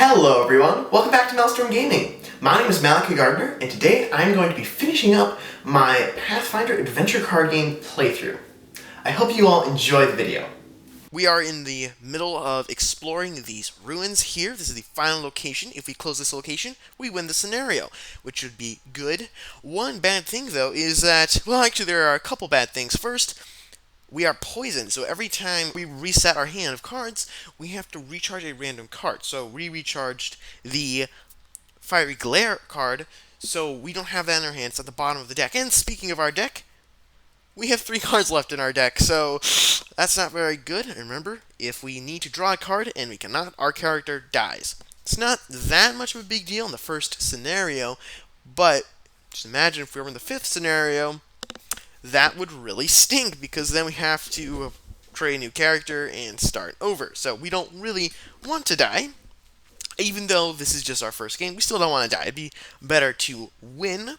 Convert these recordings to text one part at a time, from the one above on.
Hello everyone, welcome back to MalStorm Gaming. My name is Malachi Gardner, and today I'm going to be finishing up my Pathfinder adventure card game playthrough. I hope you all enjoy the video. We are in the middle of exploring these ruins here. This is the final location. If we close this location, we win the scenario, which would be good. One bad thing though is that, well actually there are a couple bad things. First, we are poisoned, so every time we reset our hand of cards, we have to recharge a random card. So we recharged the Fiery Glare card, so we don't have that in our hands at the bottom of the deck. And speaking of our deck, we have 3 cards left in our deck, so that's not very good. And remember, if we need to draw a card and we cannot, our character dies. It's not that much of a big deal in the first scenario, but just imagine if we were in the 5th scenario, that would really stink, because then we have to create a new character and start over. So we don't really want to die. Even though this is just our first game, we still don't want to die. It'd be better to win.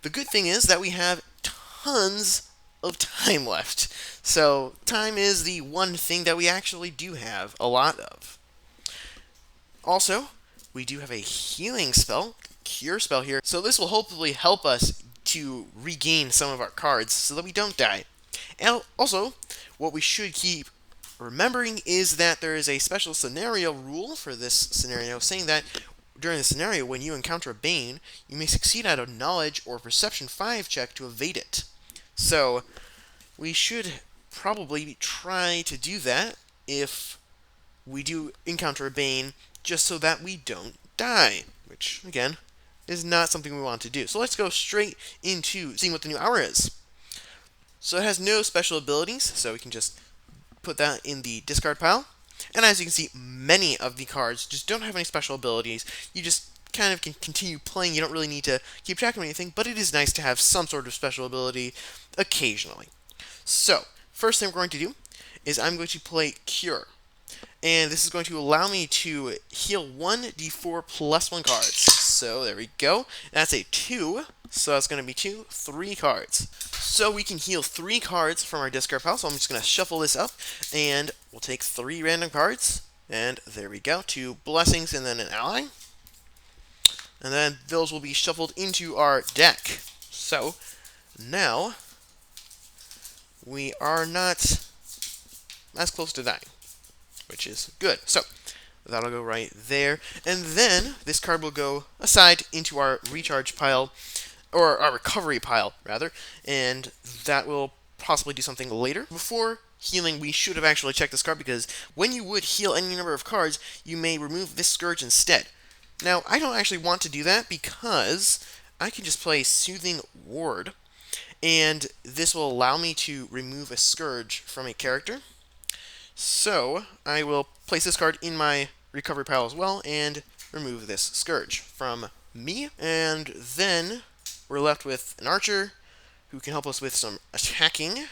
The good thing is that we have tons of time left. So time is the one thing that we actually do have a lot of. Also, we do have a healing spell, cure spell here. So this will hopefully help us to regain some of our cards so that we don't die. And also, what we should keep remembering is that there is a special scenario rule for this scenario saying that during the scenario, when you encounter a Bane, you may succeed at a Knowledge or Perception 5 check to evade it. So, we should probably try to do that if we do encounter a Bane, just so that we don't die, which, again, is not something we want to do. So let's go straight into seeing what the new hour is. So it has no special abilities, so we can just put that in the discard pile. And as you can see, many of the cards just don't have any special abilities. You just kind of can continue playing. You don't really need to keep track of anything, but it is nice to have some sort of special ability occasionally. So, first thing we're going to do is I'm going to play Cure. And this is going to allow me to heal 1d4 plus 1 cards. So there we go. That's a 2. So that's going to be 3 cards. So we can heal 3 cards from our discard pile. So I'm just going to shuffle this up. And we'll take 3 random cards. And there we go. 2 blessings and then an ally. And then those will be shuffled into our deck. So now we are not as close to dying, which is good. So that'll go right there. And then this card will go aside into our recharge pile, or our recovery pile, rather. And that will possibly do something later. Before healing, we should have actually checked this card, because when you would heal any number of cards, you may remove this Scourge instead. Now, I don't actually want to do that, because I can just play Soothing Ward, and this will allow me to remove a Scourge from a character. So, I will place this card in my recovery pile as well, and remove this Scourge from me. And then, we're left with an Archer, who can help us with some attacking,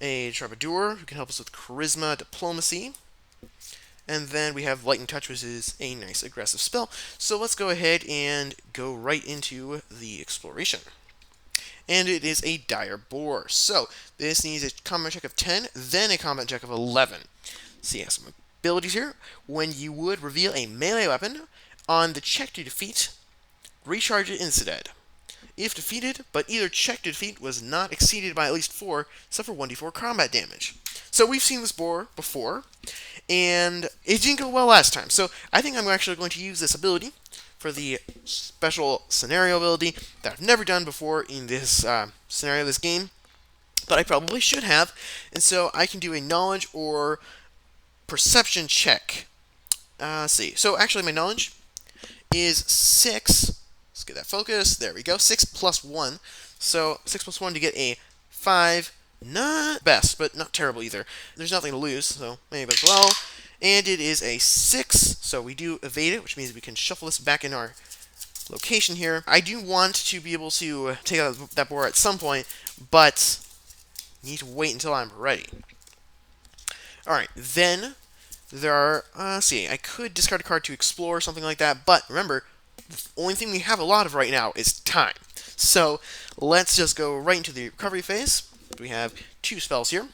a Troubadour, who can help us with Charisma, Diplomacy, and then we have Lightning Touch, which is a nice aggressive spell. So let's go ahead and go right into the exploration. And it is a Dire Boar. So this needs a combat check of 10, then a combat check of 11. So yeah, some abilities here. When you would reveal a melee weapon, on the check to defeat, recharge it instead. If defeated, but either check to defeat was not exceeded by at least 4, suffer 1d4 combat damage. So we've seen this boar before, and it didn't go well last time. So I think I'm actually going to use this ability for the special scenario ability that I've never done before in this scenario of this game, but I probably should have. And so I can do a knowledge or perception check. Let's see. So actually my knowledge is 6. Let's get that focus. There we go. 6 plus 1. So 6 plus 1 to get a 5. Not best, but not terrible either. There's nothing to lose, so maybe as well. And it is a 6, so we do evade it, which means we can shuffle this back in our location here. I do want to be able to take out that boar at some point, but need to wait until I'm ready. Alright, then there are, let's see, I could discard a card to explore or something like that, but remember, the only thing we have a lot of right now is time. So let's just go right into the recovery phase. We have 2 spells here.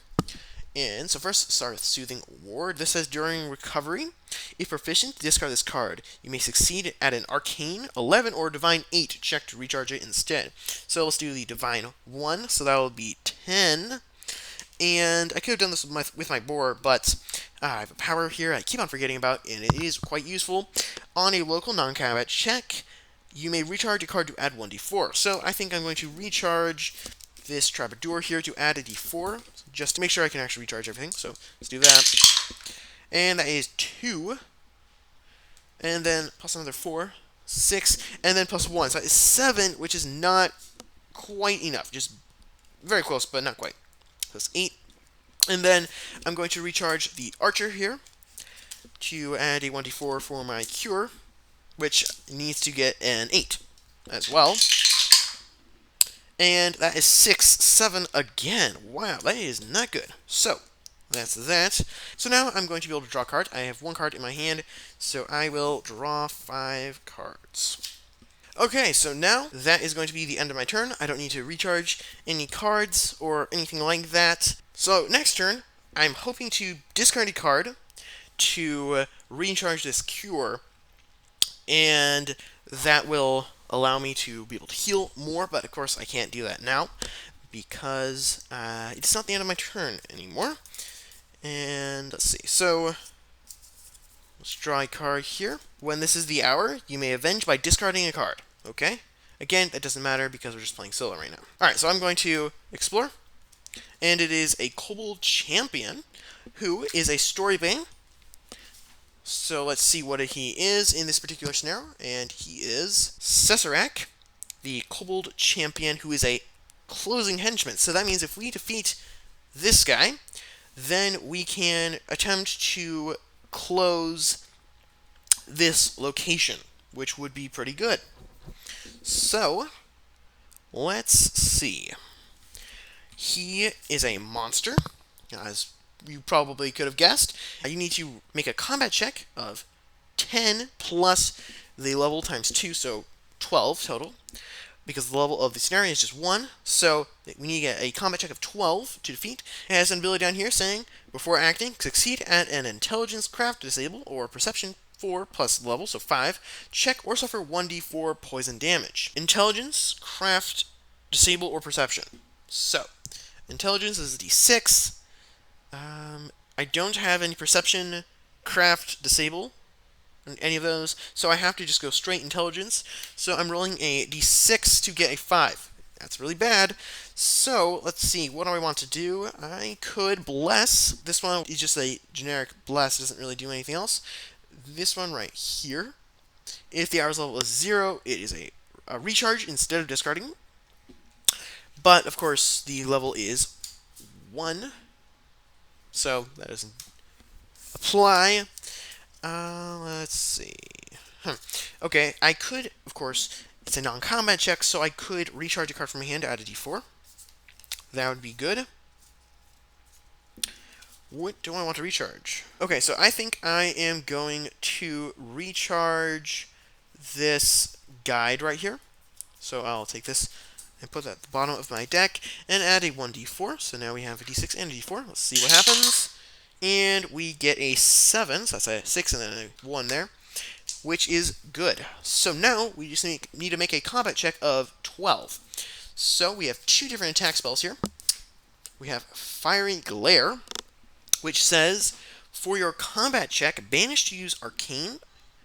And so first, start with Soothing Ward. This says during recovery, if proficient, discard this card. You may succeed at an Arcane 11 or Divine 8 check to recharge it instead. So let's do the Divine 1, so that will be 10. And I could have done this with my boar, but I have a power here I keep on forgetting about, and it is quite useful. On a local non-combat check, you may recharge a card to add 1d4. So I think I'm going to recharge this Troubadour here to add a d4, just to make sure I can actually recharge everything. So let's do that. And that is 2. And then plus another 4, 6, and then plus 1. So that is 7, which is not quite enough. Just very close, but not quite. So it's 8. And then I'm going to recharge the Archer here to add a 1d4 for my Cure, which needs to get an 8 as well. And that is 6, 7 again. Wow, that is not good. So, that's that. So now I'm going to be able to draw a card. I have 1 card in my hand, so I will draw 5 cards. Okay, so now that is going to be the end of my turn. I don't need to recharge any cards or anything like that. So next turn, I'm hoping to discard a card to recharge this Cure, and that will allow me to be able to heal more, but of course I can't do that now because it's not the end of my turn anymore. And let's see, so let's draw a card here. When this is the hour, you may avenge by discarding a card. Okay? Again, that doesn't matter because we're just playing solo right now. Alright, so I'm going to explore. And it is a Kobold Champion who is a Storybane. So let's see what he is in this particular scenario. And he is Cesarac, the Kobold Champion who is a closing henchman. So that means if we defeat this guy, then we can attempt to close this location, which would be pretty good. So, let's see. He is a monster, as you probably could have guessed. You need to make a combat check of 10 plus the level times 2, so 12 total, because the level of the scenario is just 1, so we need to get a combat check of 12 to defeat. It has an ability down here saying, before acting, succeed at an intelligence, craft, disable, or perception 4 plus level, so 5, check or suffer 1d4 poison damage. Intelligence, craft, disable, or perception. So, intelligence is a d6. I don't have any perception, craft, disable, any of those, so I have to just go straight intelligence. So I'm rolling a d6 to get a 5. That's really bad. So, let's see, what do I want to do? I could bless. This one is just a generic bless, doesn't really do anything else. This one right here, if the hour's level is 0, it is a recharge instead of discarding. But, of course, the level is 1, so that doesn't apply. Let's see. Okay, I could, of course, it's a non-combat check, so I could recharge a card from my hand to add a d4. That would be good. What do I want to recharge? Okay, so I think I am going to recharge this guide right here. So I'll take this and put that at the bottom of my deck and add a 1d4. So now we have a d6 and a d4. Let's see what happens. And we get a 7, so that's a 6 and then a 1 there, which is good. So now we just need to make a combat check of 12. So we have 2 different attack spells here. We have Fiery Glare, which says, for your combat check, banish to use Arcane,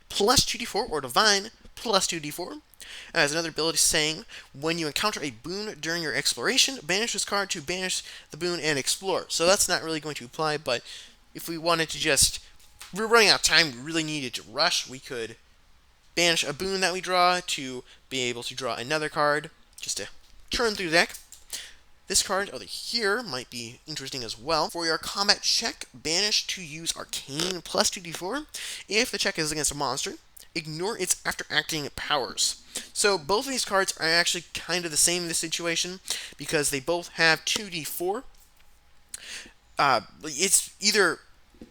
plus 2d4, or Divine, plus 2d4. As another ability saying, when you encounter a boon during your exploration, banish this card to banish the boon and explore. So that's not really going to apply, but if we wanted to just, we're running out of time, we really needed to rush, we could banish a boon that we draw to be able to draw another card, just to turn through the deck. This card over here might be interesting as well. For your combat check, banish to use Arcane plus 2d4. If the check is against a monster, ignore its after-acting powers. So both of these cards are actually kind of the same in this situation because they both have 2d4. It's either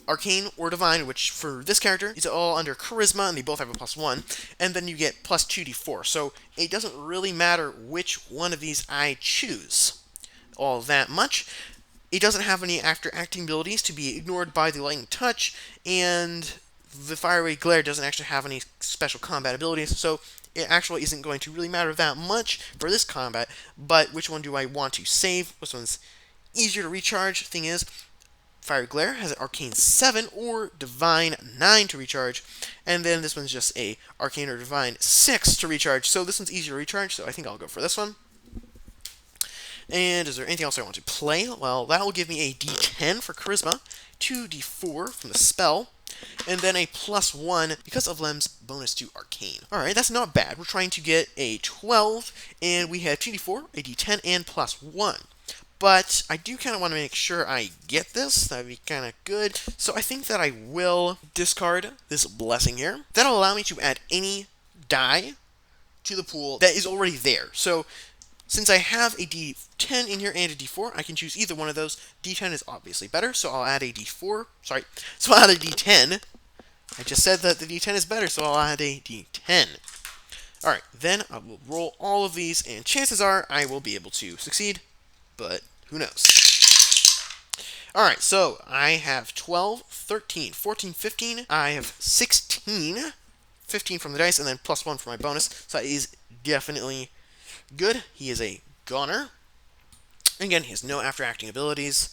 Arcane or Divine, which for this character is all under Charisma, and they both have a +1, and then you get plus 2d4. So it doesn't really matter which one of these I choose all that much. it doesn't have any after-acting abilities to be ignored by the Lightning Touch, and the Fiery Glare doesn't actually have any special combat abilities, so it actually isn't going to really matter that much for this combat. But which one do I want to save? Which one's easier to recharge? Thing is, Fiery Glare has an Arcane 7 or Divine 9 to recharge, and then this one's just a Arcane or Divine 6 to recharge, so this one's easier to recharge, so I think I'll go for this one. And is there anything else I want to play? Well, that will give me a D10 for Charisma, 2d4 from the spell, and then a +1 because of Lem's bonus to Arcane. Alright, that's not bad. We're trying to get a 12, and we have 2d4, a d10, and +1. But I do kind of want to make sure I get this. That would be kind of good. So I think that I will discard this Blessing here. That'll allow me to add any die to the pool that is already there. So since I have a D10 in here and a D4, I can choose either one of those. D10 is obviously better, so I'll add a D4. Sorry, so I'll add a D10. I just said that the D10 is better, so I'll add a D10. Alright, then I will roll all of these, and chances are I will be able to succeed, but who knows. Alright, so I have 12, 13, 14, 15. I have 16. 15 from the dice, and then +1 for my bonus, so that is definitely good. He is a goner. Again, he has no after-acting abilities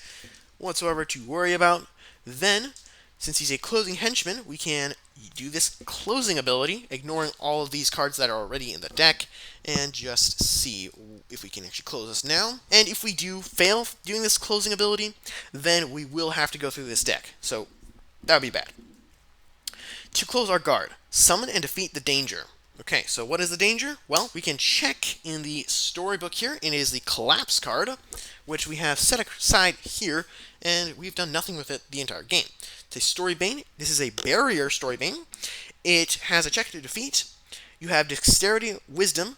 whatsoever to worry about. Then, since he's a closing henchman, we can do this closing ability, ignoring all of these cards that are already in the deck, and just see if we can actually close this now. And if we do fail doing this closing ability, then we will have to go through this deck. So, that would be bad. To close our guard, summon and defeat the danger. Okay, so what is the danger? Well, we can check in the storybook here, and it is the Collapse card, which we have set aside here, and we've done nothing with it the entire game. It's a Storybane. This is a Barrier Storybane. It has a check to defeat. You have Dexterity Wisdom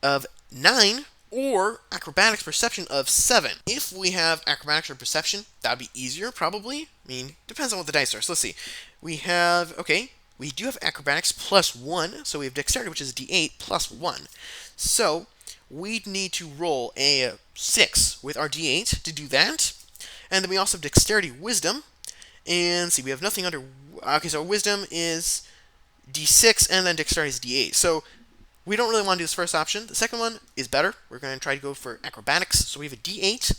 of 9, or Acrobatics Perception of 7. If we have Acrobatics or Perception, that would be easier, probably. I mean, depends on what the dice are. So let's see. We have, okay, we do have Acrobatics +1, so we have Dexterity, which is D8 +1. So we need to roll a 6 with our D8 to do that. And then we also have Dexterity Wisdom. And see, we have nothing under... Okay, so Wisdom is D6, and then Dexterity is D8. So we don't really want to do this first option. The second one is better. We're going to try to go for Acrobatics. So we have a D8.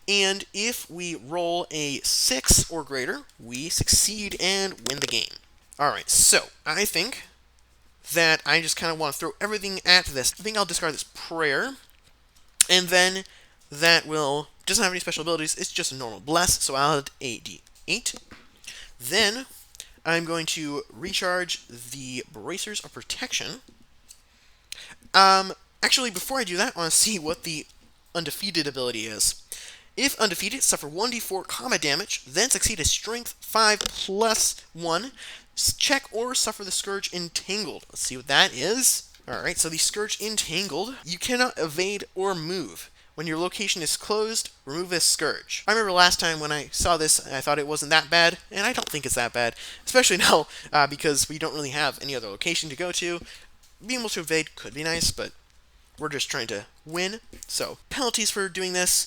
And if we roll a 6 or greater, we succeed and win the game. Alright, so I think that I just kind of want to throw everything at this. I think I'll discard this Prayer, and then that will, doesn't have any special abilities, it's just a normal Bless, so I'll add a D8. Then I'm going to recharge the Bracers of Protection. Actually, before I do that, I want to see what the Undefeated ability is. If undefeated, suffer 1d4 combat damage, then succeed a Strength 5 +1, check or suffer the Scourge Entangled. Let's see what that is. Alright, so the Scourge Entangled, you cannot evade or move. When your location is closed, remove this Scourge. I remember last time when I saw this, I thought it wasn't that bad, and I don't think it's that bad. Especially now, because we don't really have any other location to go to. Being able to evade could be nice, but we're just trying to win. So, penalties for doing this.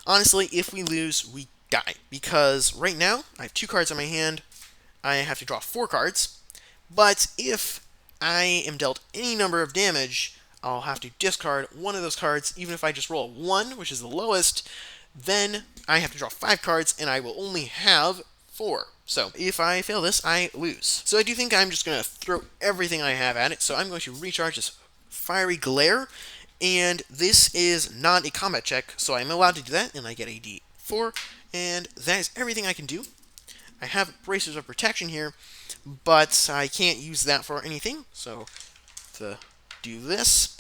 Honestly, if we lose, we die. Because right now, I have 2 cards on my hand. I have to draw 4 cards. But if I am dealt any number of damage, I'll have to discard one of those cards. Even if I just roll a 1, which is the lowest, then I have to draw 5 cards, and I will only have 4. So if I fail this, I lose. So I do think I'm just going to throw everything I have at it. So I'm going to recharge this Fiery Glare. And this is not a combat check, so I'm allowed to do that, and I get a D4, and that is everything I can do. I have Bracers of Protection here, but I can't use that for anything, so to do this.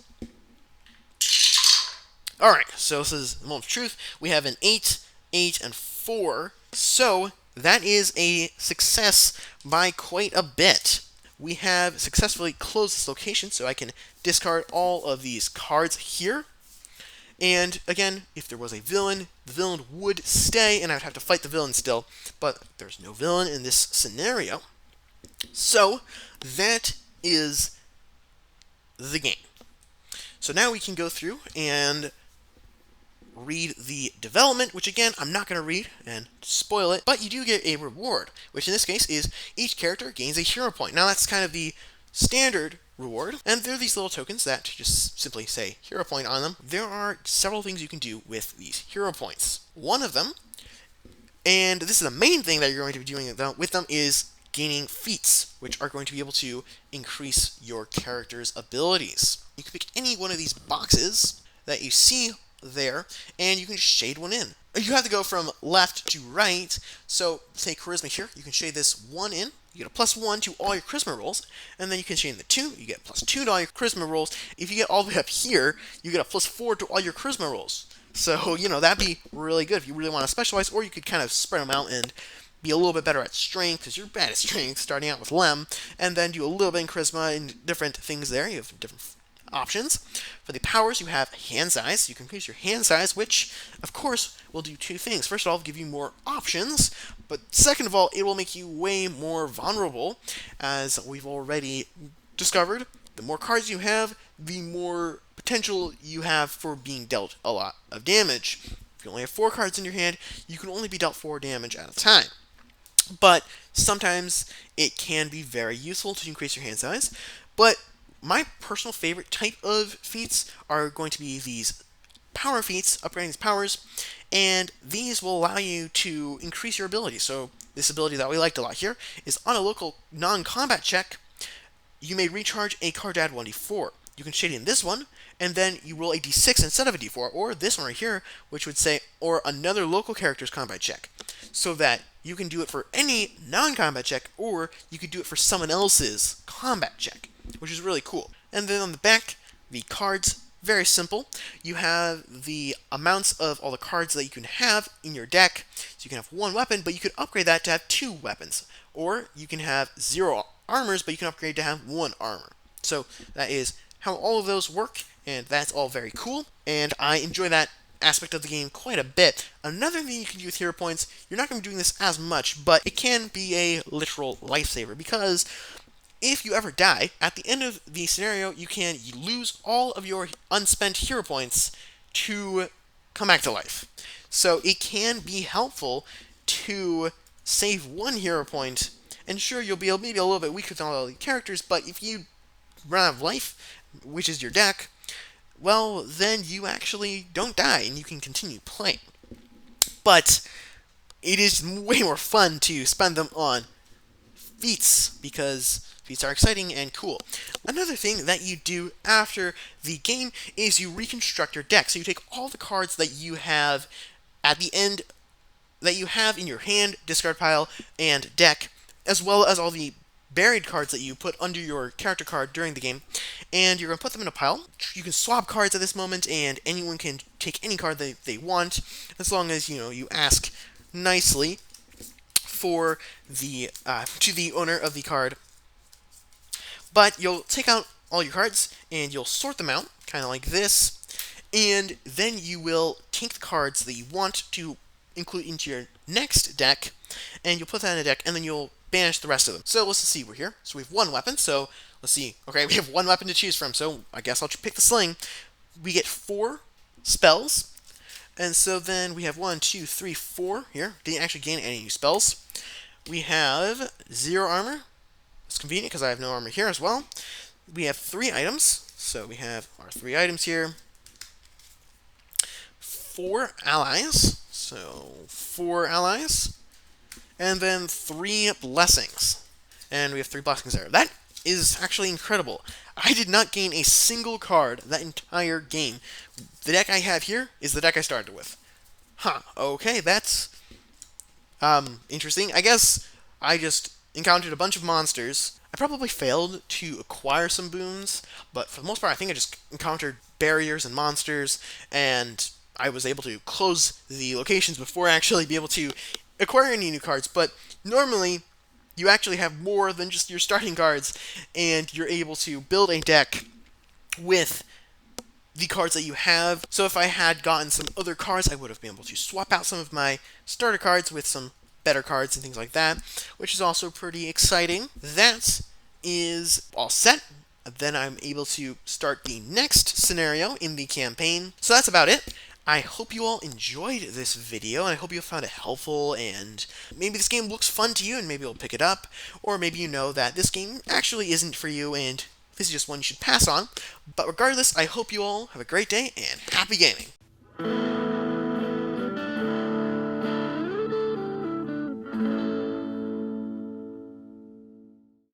Alright, so this is the moment of truth. We have an 8, 8, and 4, so that is a success by quite a bit. We have successfully closed this location, so I can discard all of these cards here. And again, if there was a villain, the villain would stay, and I would have to fight the villain still. But there's no villain in this scenario. So that is the game. So now we can go through and read the development, which again, I'm not going to read and spoil it, but you do get a reward, which in this case is each character gains a hero point. Now that's kind of the standard reward, and there are these little tokens that just simply say hero point on them. There are several things you can do with these hero points. One of them, and this is the main thing that you're going to be doing with them, is gaining feats, which are going to be able to increase your character's abilities. You can pick any one of these boxes that you see there, and you can shade one in. You have to go from left to right, so say charisma here, you can shade this 1 in, you get a +1 to all your charisma rolls, and then you can shade in the 2, you get +2 to all your charisma rolls. If you get all the way up here, you get a +4 to all your charisma rolls. So, that'd be really good if you really want to specialize, or you could kind of spread them out and be a little bit better at strength, because you're bad at strength, starting out with Lem, and then do a little bit in charisma and different things there. You have different options. For the powers, you have hand size. You can increase your hand size, which, of course, will do two things. First of all, give you more options, but second of all, it will make you way more vulnerable, as we've already discovered. The more cards you have, the more potential you have for being dealt a lot of damage. If you only have 4 cards in your hand, you can only be dealt 4 damage at a time. But sometimes it can be very useful to increase your hand size. But my personal favorite type of feats are going to be these power feats, upgrading these powers, and these will allow you to increase your ability. So this ability that we liked a lot here is on a local non-combat check, you may recharge a card to add 1d4. You can shade in this one, and then you roll a d6 instead of a d4, or this one right here, which would say, or another local character's combat check. So that you can do it for any non-combat check, or you could do it for someone else's combat check, which is really cool. And then on the back, the cards, very simple. You have the amounts of all the cards that you can have in your deck. So you can have 1 weapon, but you could upgrade that to have 2 weapons. Or you can have 0 armors, but you can upgrade to have 1 armor. So that is how all of those work, and that's all very cool, and I enjoy that aspect of the game quite a bit. Another thing you can do with hero points, you're not going to be doing this as much, but it can be a literal lifesaver, because if you ever die, at the end of the scenario, you lose all of your unspent hero points to come back to life. So it can be helpful to save 1 hero point, and sure, you'll be maybe a little bit weaker than all the characters, but if you run out of life, which is your deck, well, then you actually don't die, and you can continue playing. But it is way more fun to spend them on feats, because feats are exciting and cool. Another thing that you do after the game is you reconstruct your deck. So you take all the cards that you have at the end, that you have in your hand, discard pile, and deck, as well as all the buried cards that you put under your character card during the game, and you're going to put them in a pile. You can swap cards at this moment, and anyone can take any card they want, as long as, you ask nicely for the to the owner of the card. But you'll take out all your cards, and you'll sort them out, kind of like this, and then you will take the cards that you want to include into your next deck, and you'll put that in a deck, and then you'll banish the rest of them. So let's see, we're here. So we have 1 weapon, so let's see. Okay, we have 1 weapon to choose from, so I guess I'll pick the sling. We get 4 spells, and so then we have 1, 2, 3, 4 here. Didn't actually gain any new spells. We have 0 armor. It's convenient because I have no armor here as well. We have 3 items, so we have our 3 items here. 4 allies, so 4 allies. And then 3 blessings. And we have 3 blessings there. That is actually incredible. I did not gain a single card that entire game. The deck I have here is the deck I started with. Huh, okay, that's interesting. I guess I just encountered a bunch of monsters. I probably failed to acquire some boons, but for the most part I think I just encountered barriers and monsters, and I was able to close the locations before actually be able to acquire any new cards. But normally you actually have more than just your starting cards, and you're able to build a deck with the cards that you have. So if I had gotten some other cards, I would have been able to swap out some of my starter cards with some better cards and things like that, which is also pretty exciting. That is all set. Then I'm able to start the next scenario in the campaign. So that's about it. I hope you all enjoyed this video, and I hope you found it helpful, and maybe this game looks fun to you, and maybe you'll pick it up, or maybe you know that this game actually isn't for you, and this is just one you should pass on. But regardless, I hope you all have a great day, and happy gaming!